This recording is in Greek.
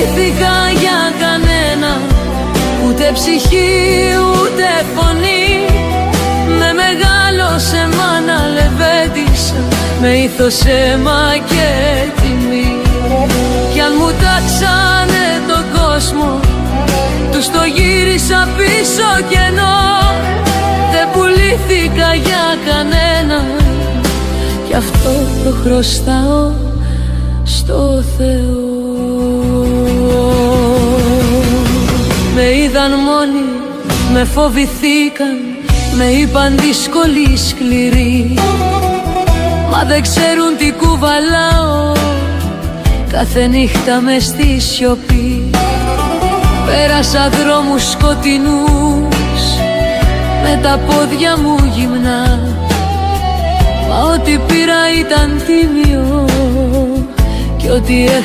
πουλήθηκα για κανένα, ούτε ψυχή ούτε φωνή. Με μεγάλωσε μάνα λεβέντισσα, με ήθος, αίμα και τιμή. Κι αν μου τάξανε τον κόσμο, τους το γύρισα πίσω κενό. Δεν πουλήθηκα για κανένα, κι αυτό το χρωστάω στο Θεό. Με είδαν μόνοι, με φοβηθήκαν, με είπαν δύσκολη, σκληρή. Μα δεν ξέρουν τι κουβαλάω κάθε νύχτα μες στη σιωπή. Πέρασα δρόμους σκοτεινούς με τα πόδια μου γυμνά, μα ό,τι πήρα ήταν τίμιο κι ό,τι έχασα